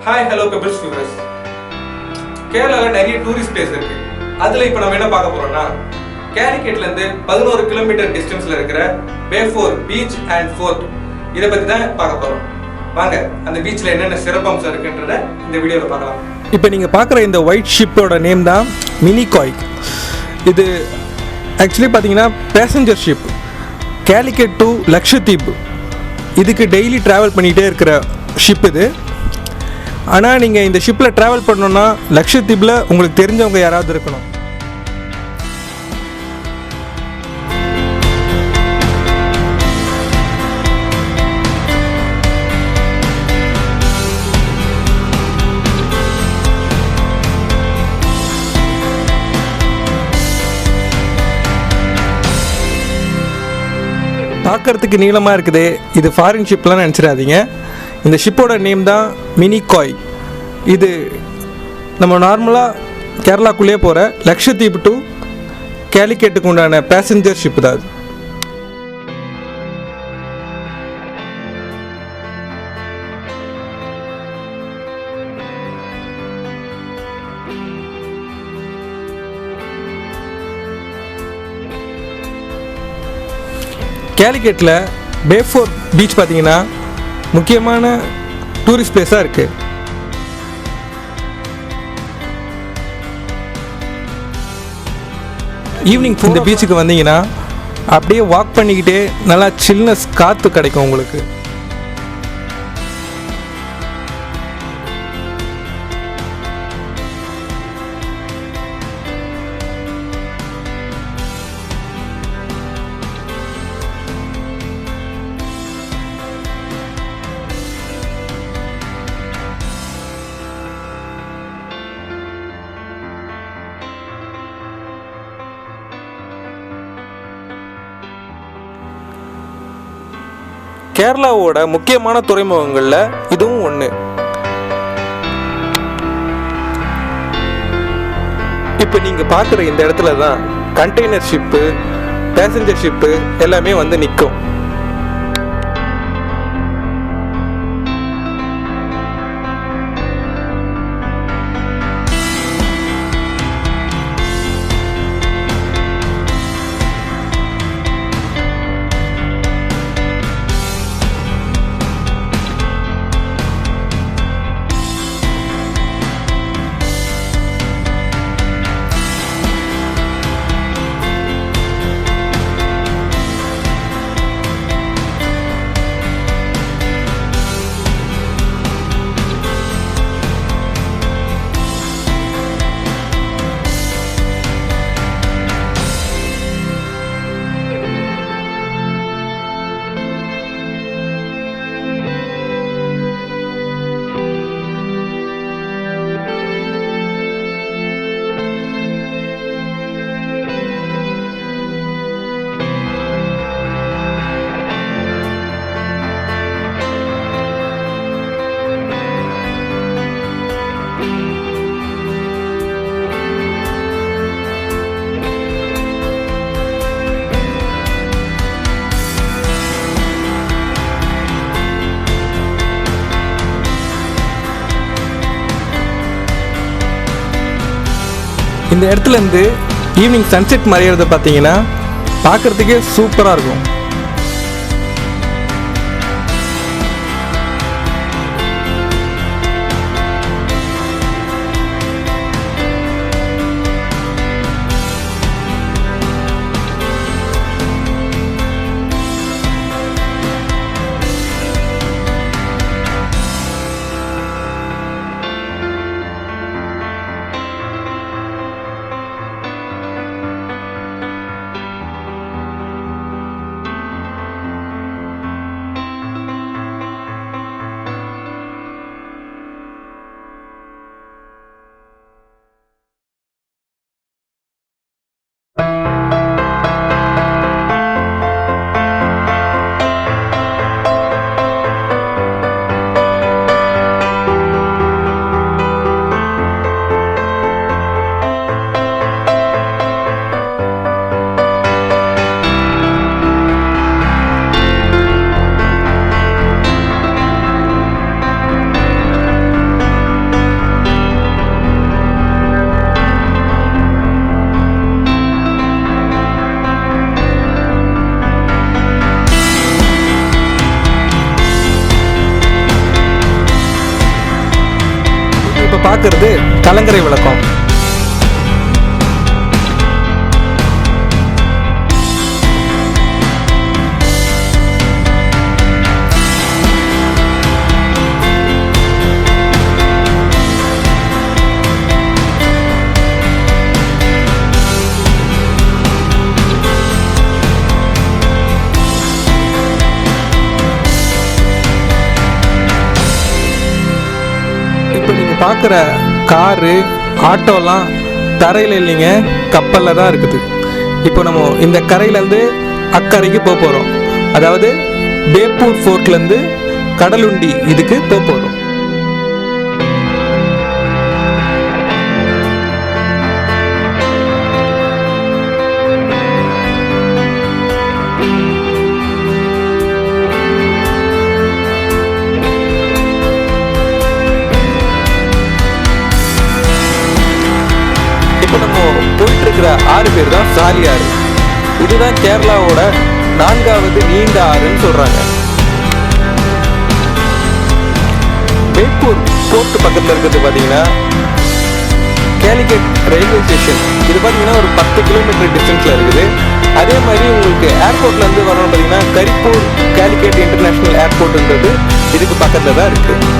Hi, hello Pebbles viewers. கேரளால நிறைய tourist place இருக்கு. அதுல இப்போ நம்ம என்ன பார்க்க போறோம்னா கேலிக்கட்ல இருந்து 11 கிலோமீட்டர் டிஸ்டன்ஸ்ல இருக்கிற பேஃபோர் பீச் அண்ட் ஃபோர்ட் இத பத்தி தான் பார்க்க போறோம். வாங்க அந்த பீச்ல என்னென்ன சிறப்பம்சம் இருக்குன்றத இந்த வீடியோல பார்க்கலாம். இப்போ நீங்க பார்க்குற இந்த ஒயிட் ஷிப்போட நேம் தான் மினி காய். இது ஆக்சுவலி பார்த்தீங்கன்னா passenger ship Calicut to Lakshadweep இதுக்கு டெய்லி ட்ராவல் பண்ணிகிட்டே இருக்கிற ஷிப் இது. ஆனால் நீங்கள் இந்த ஷிப்பில் ட்ராவல் பண்ணணுன்னா லக்ஷதீப்பில் உங்களுக்கு தெரிஞ்சவங்க யாராவது இருக்கணும். பார்க்குறதுக்கு நீளமாக இருக்குது. இது ஃபாரின் ஷிப்லாம் நினச்சிடாதீங்க. இந்த ஷிப்போட நேம் தான் மினி காய். இது நம்ம நார்மலாக கேரளாக்குள்ளேயே போகிற லக்ஷதீப் டு கேலிக்கட்டுக்கு உண்டான பேசஞ்சர் ஷிப் தான் அது. கேலிக்கட்டில் பேஃபோர் பீச் பார்த்தீங்கன்னா முக்கியமான டூரிஸ்ட் பிளேஸாக இருக்குது. ஈவினிங் இந்த பீச்சுக்கு வந்தீங்கன்னா அப்படியே வாக் பண்ணிக்கிட்டே நல்லா சில்னஸ் காற்று கிடைக்கும் உங்களுக்கு. கேரளாவோட முக்கியமான துறைமுகங்களில் இதுவும் ஒன்று. இப்போ நீங்கள் பார்க்குற இந்த இடத்துல தான் கண்டெய்னர் ஷிப்பு, பேசஞ்சர் ஷிப்பு எல்லாமே வந்து நிற்கும். இந்த இடத்துலேருந்து ஈவினிங் சன்செட் மறையிறத பார்த்தீங்கன்னா பார்க்குறதுக்கே சூப்பராக இருக்கும். நீங்கள் பார்க்குறது கலங்கரை விளக்கம். பார்க்குற காரு ஆட்டோலாம் தரையில் இல்லைங்க, கப்பலில் தான் இருக்குது. இப்போ நம்ம இந்த கரையிலேருந்து அக்கறைக்கு போக போகிறோம். அதாவது பேப்பூர் ஃபோர்ட்லேருந்து கடலுண்டி இதுக்கு போக போகிறோம். போயிட்டு இருக்கிற 6 பேர் தான் சாலி ஆறு. இதுதான் கேரளாவோட 4வது நீண்ட ஆறுன்னு சொல்றாங்க. பெய்ப்பூர் போர்ட் பக்கத்தில் இருக்கிறது பார்த்தீங்கன்னா கேலிகட் ரயில்வே ஸ்டேஷன். இது பார்த்தீங்கன்னா ஒரு 10 கிலோமீட்டர் டிஸ்டன்ஸில் இருக்குது. அதே மாதிரி உங்களுக்கு ஏர்போர்ட்லேருந்து வரணும் பார்த்தீங்கன்னா கரிப்பூர் கேலிகட் இன்டர்நேஷ்னல் ஏர்போர்ட்ன்றது இதுக்கு பக்கத்தில் தான் இருக்குது.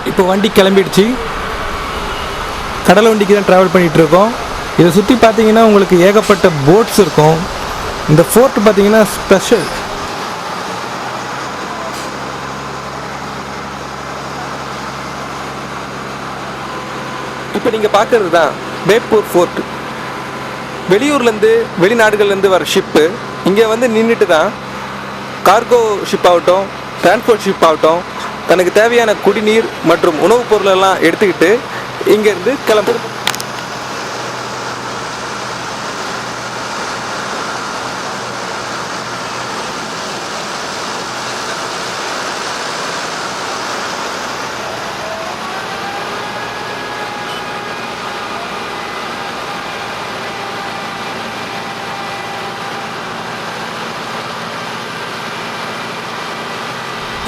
இப்போ வண்டி கிளம்பிடுச்சு. கடல் வண்டிக்கு தான் ட்ராவல் பண்ணிகிட்டு இருக்கோம். இதை சுற்றி பார்த்தீங்கன்னா உங்களுக்கு ஏகப்பட்ட போட்ஸ் இருக்கும். இந்த ஃபோர்ட் பார்த்தீங்கன்னா ஸ்பெஷல். இப்போ நீங்கள் பார்க்குறது தான் பேப்பூர் ஃபோர்ட். வெளியூர்லேருந்து வெளிநாடுகள்லேருந்து வர ஷிப்பு இங்கே வந்து நின்றுட்டு தான் கார்கோ ஷிப் ஆகட்டும், டிரான்ஸ்போர்ட் ஷிப் ஆகட்டும், தனக்கு தேவையான குடிநீர் மற்றும் உணவுப் பொருளெல்லாம் எடுத்துக்கிட்டு இங்கேருந்து கிளம்புது.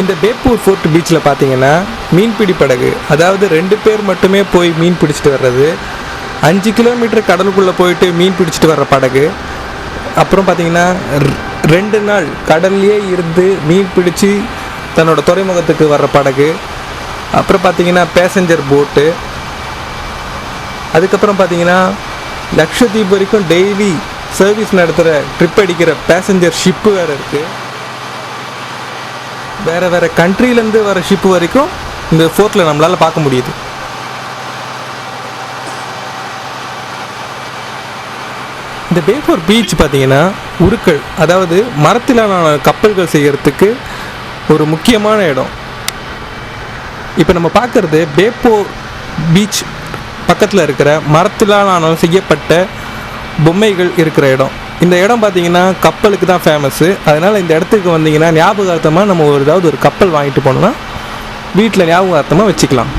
இந்த பேப்பூர் ஃபோர்ட் பீச்சில் பார்த்தீங்கன்னா மீன்பிடி படகு, அதாவது 2 பேர் மட்டுமே போய் மீன் பிடிச்சிட்டு வர்றது, 5 கிலோமீட்டர் கடலுக்குள்ளே போயிட்டு மீன் பிடிச்சிட்டு வர்ற படகு, அப்புறம் பார்த்தீங்கன்னா 2 நாள் கடல்லையே இருந்து மீன் பிடிச்சி தன்னோட துறைமுகத்துக்கு வர்ற படகு, அப்புறம் பார்த்தீங்கன்னா பேசஞ்சர் போட்டு, அதுக்கப்புறம் பார்த்தீங்கன்னா லக்ஷதீப் வரைக்கும் டெய்லி சர்வீஸ் நடத்துகிற ட்ரிப் அடிக்கிற பேசஞ்சர் ஷிப்பு வேறு இருக்குது. வேறு கண்ட்ரிலேருந்து வர ஷிப்பு வரைக்கும் இந்த ஃபோர்ட்டில் நம்மளால் பார்க்க முடியுது. இந்த பேப்பூர் பீச் பார்த்தீங்கன்னா உருக்கள், அதாவது மரத்திலான கப்பல்கள் செய்கிறதுக்கு ஒரு முக்கியமான இடம். இப்போ நம்ம பார்க்குறது பேப்பூர் பீச் பக்கத்தில் இருக்கிற மரத்திலான செய்யப்பட்ட பொம்மைகள் இருக்கிற இடம். இந்த இடம் பார்த்தீங்கன்னா கப்பலுக்கு தான் ஃபேமஸ்ஸு. அதனால் இந்த இடத்துக்கு வந்தீங்கன்னா ஞாபகார்த்தமாக நம்ம ஏதாவது ஒரு கப்பல் வாங்கிட்டு போனோம்னா வீட்டில் ஞாபகார்த்தமாக வச்சுக்கலாம்.